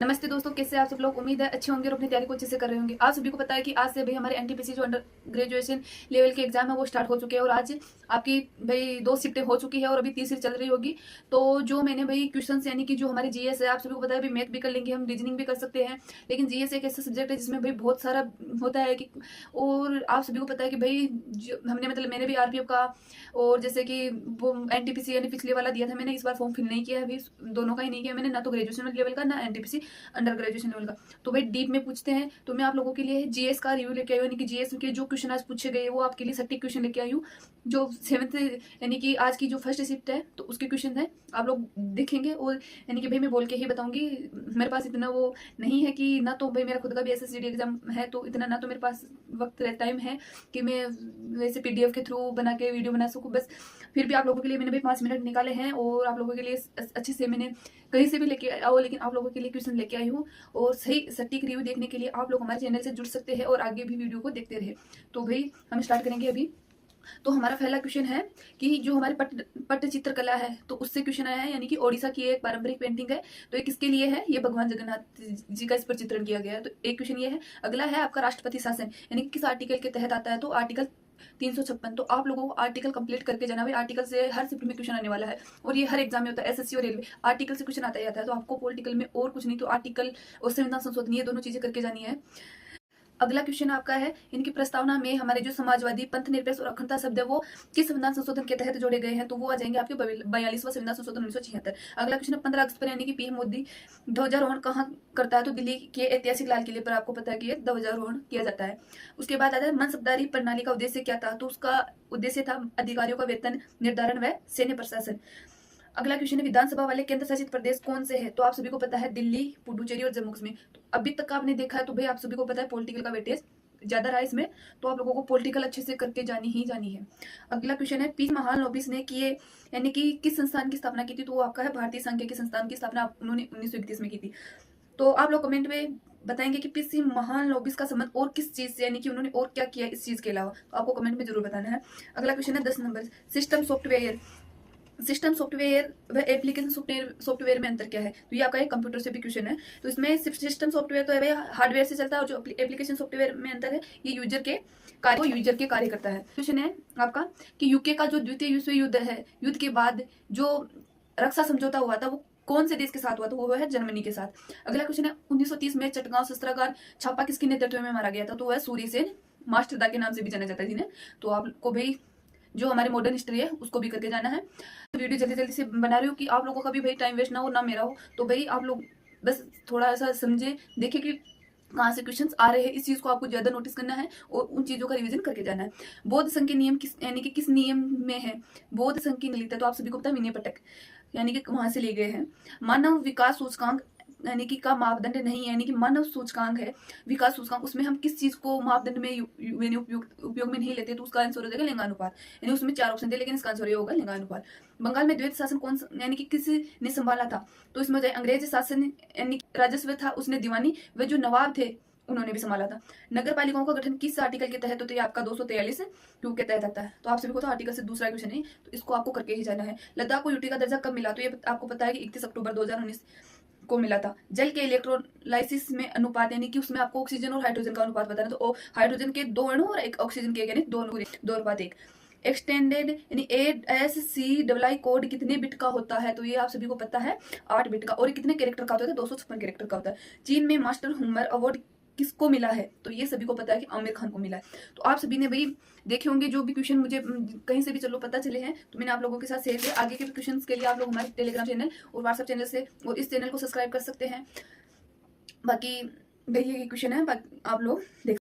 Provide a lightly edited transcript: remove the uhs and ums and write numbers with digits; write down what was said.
नमस्ते दोस्तों, कैसे आप सब लोग। उम्मीद है अच्छे होंगे और अपनी तैयारी को अच्छे से कर रहे होंगे। आप सभी को पता है कि आज से भाई हमारे एनटीपीसी जो अंडर ग्रेजुएशन लेवल के एग्जाम है वो स्टार्ट हो चुके हैं और आज आपकी भाई 2 शिफ्टें हो चुकी है और अभी तीसरी चल रही होगी। तो जो मैंने भाई क्वेश्चन यानी कि जो हमारे जीएस है, आप सभी को पता है अभी मैथ भी कर लेंगे, हम रीजनिंग भी कर सकते हैं, लेकिन जीएस एक ऐसा सब्जेक्ट है जिसमें भाई बहुत सारा होता है कि, और आप सभी को पता है कि भाई हमने मतलब मैंने भी आरपीएफ का और जैसे कि वो एनटीपीसी यानी पिछले वाला दिया था, मैंने इस बार फॉर्म फिल नहीं किया है, अभी दोनों का ही नहीं किया मैंने, ना तो ग्रेजुएशन लेवल का ना एनटीपीसी अंडर ग्रेजुएशन लेवल का। तो भाई डीप में पूछते हैं, तो मैं आप लोगों के लिए जीएस का रिव्यू लेके आई हूँ, यानी कि जीएस के जो क्वेश्चन आज पूछे गए वो आपके लिए सटीक क्वेश्चन लेके आई हूँ। जो 7th यानी कि आज की जो फर्स्ट शिफ्ट है तो उसके क्वेश्चन है, आप लोग देखेंगे और यानी कि भाई मैं बोल के ही बताऊंगी। मेरे पास इतना वो नहीं है कि ना तो भाई मेरा खुद का भी एसएससीडी एग्जाम है, तो इतना ना तो मेरे पास वक्त टाइम है कि मैं वैसे पीडीएफ के थ्रू बना के वीडियो बना सकूँ। बस फिर भी आप लोगों के लिए मैंने भी 5 मिनट निकाले हैं और आप लोगों के लिए अच्छे से मैंने कहीं से भी लेके आओ, लेकिन आप लोगों के लिए क्वेश्चन लेके आई हूँ। और सही सटीक रिव्यू देखने के लिए आप लोग हमारे चैनल से जुड़ सकते हैं और आगे भी वीडियो को देखते रहे। तो भाई हम स्टार्ट करेंगे अभी। तो हमारा पहला क्वेश्चन है कि जो हमारे पट्ट चित्रकला है तो उससे क्वेश्चन आया है, यानी कि ओडिशा की एक पारंपरिक पेंटिंग है, तो ये किसके लिए है, ये भगवान जगन्नाथ जी का इस पर चित्रण किया गया है। तो एक क्वेश्चन ये है। अगला है आपका राष्ट्रपति शासन, यानी कि किस आर्टिकल के तहत आता है, तो आर्टिकल 356। तो आप लोगों को आर्टिकल कंप्लीट करके जाना भाई, आर्टिकल से हर शिफ्ट में क्वेश्चन आने वाला है और ये हर एग्जाम में होता है, एसएससी और रेलवे आर्टिकल से क्वेश्चन आता ही आता है। तो आपको पॉलिटिकल में और कुछ नहीं, तो आर्टिकल और संविधान संशोधन ये दोनों चीजें करके जानी है। अगला क्वेश्चन आपका है, इनकी प्रस्तावना में हमारे जो समाजवादी, पंथ निरपेक्ष और अखंडता शब्द है वो किस संविधान संशोधन के तहत जोड़े गए हैं, तो वो आ जाएंगे आपके 42वां संविधान संशोधन 1976। अगला क्वेश्चन है 15 अगस्त पर यानी कि पीएम मोदी ध्वजारोहण कहाँ करता है, तो दिल्ली के ऐतिहासिक लाल किले पर आपको पता है कि ये ध्वजारोहण किया जाता है। उसके बाद आता है मनसबदारी प्रणाली का उद्देश्य क्या था, तो उसका उद्देश्य था अधिकारियों का वेतन निर्धारण व सैन्य प्रशासन। अगला क्वेश्चन है विधानसभा वाले केंद्र शासित प्रदेश कौन से है, तो आप सभी को पता है दिल्ली, पुडुचेरी और जम्मू कश्मीर। तो अभी तक आपने देखा है तो भाई आप सभी को पता है पॉलिटिकल का वेटेज ज्यादा रहा इसमें, तो आप लोगों को पॉलिटिकल अच्छे से करके जानी ही जानी है। अगला क्वेश्चन है पी महाल नोबिस ने किए यानी कि किस संस्थान की स्थापना की थी, तो वो आपका है भारतीय सांख्यिकी संस्थान की स्थापना उन्होंने 1931 में की थी। तो आप लोग कमेंट में बताएंगे कि पीसी महालनोबिस का संबंध और किस चीज से, यानी कि उन्होंने और क्या किया इस चीज के अलावा, तो आपको कमेंट में जरूर बताना है। अगला क्वेश्चन है 10 नंबर, सिस्टम सॉफ्टवेयर व एप्लीकेशन सॉफ्टवेयर में अंतर क्या है, तो ये आपका एक कंप्यूटर से भी क्वेश्चन है। तो इसमें सिस्टम सॉफ्टवेयर तो है भाई हार्डवेयर से चलता है और जो एप्लीकेशन सॉफ्टवेयर में अंतर है ये यूजर के कार्य करता है। क्वेश्चन है आपका कि यूके का जो द्वितीय विश्व युद्ध है, युद्ध के बाद जो रक्षा समझौता हुआ था वो कौन से देश के साथ हुआ, तो वो है जर्मनी के साथ। अगला क्वेश्चन है 1930 में चटगांव शस्त्रागार छापा किसके नेतृत्व में मारा गया था, तो वह सूर्य सेन मास्टरदा के नाम से भी जाना जाता है जिन्हें। तो आपको भाई जो हमारी मॉडर्न हिस्ट्री है उसको भी करके जाना है। तो वीडियो जल्दी जल्दी से बना रही हूँ कि आप लोगों का भी भाई टाइम वेस्ट ना हो ना मेरा हो। तो भाई आप लोग बस थोड़ा ऐसा समझे, देखे कि कहाँ से क्वेश्चंस आ रहे हैं, इस चीज को आपको ज्यादा नोटिस करना है और उन चीजों का रिवीजन करके जाना है। बौद्ध संघ के नियम किस यानी कि किस नियम में है, बौद्ध संघ की ललिता, तो आप सभी को पता है विनय पिटक यानी कि वहां से लिए गए हैं। मानव विकास सूचकांक यानी कि का मापदंड नहीं है, यानी कि मानव सूचकांक है विकास सूचकांक, उसमें हम किस चीज को मापदंड में उपयोग में नहीं लेते, तो उसका आंसर हो जाएगा लिंगानुपात। यानी उसमें 4 ऑप्शन थे लेकिन इसका आंसर ये होगा लिंगानुपात। बंगाल में द्वैत शासन कौन यानी कि किसने संभाला था, तो इसमें अंग्रेज शासन यानी राजस्व था उसने दीवानी, व जो नवाब थे उन्होंने भी संभाला था। नगर पालिकाओं का गठन किस आर्टिकल के तहत होता है, आपका 243 टू के तहत आता है। तो आप सभी को तो आर्टिकल से दूसरा क्वेश्चन है, तो इसको आपको करके ही जाना है। लद्दाख को यूटी का दर्जा कब मिला, तो ये आपको पता है कि 31 अक्टूबर 2019 को मिला था। जल के इलेक्ट्रोलाइसिस में अनुपात यानी कि उसमें आपको ऑक्सीजन और हाइड्रोजन का अनुपात बताना, तो हाइड्रोजन के 2 अणु और एक ऑक्सीजन के यानी 2:1। एक्सटेंडेड यानी ASCII कोड कितने बिट का होता है, तो ये आप सभी को पता है 8 बिट का, और ये कितने कैरेक्टर का होता है, 256 कैरेक्टर का होता है। चीन में मास्टर ह्यूमर अवार्ड किसको मिला है, तो ये सभी को पता है कि आमिर खान को मिला है। तो आप सभी ने भाई देखे होंगे जो भी क्वेश्चन मुझे कहीं से भी चलो पता चले हैं, तो मैंने आप लोगों के साथ शेयर किया। आगे के क्वेश्चन के लिए आप लोग हमारे टेलीग्राम चैनल और व्हाट्सएप चैनल से और इस चैनल को सब्सक्राइब कर सकते हैं। बाकी भाई ये क्वेश्चन है, आप लोग देख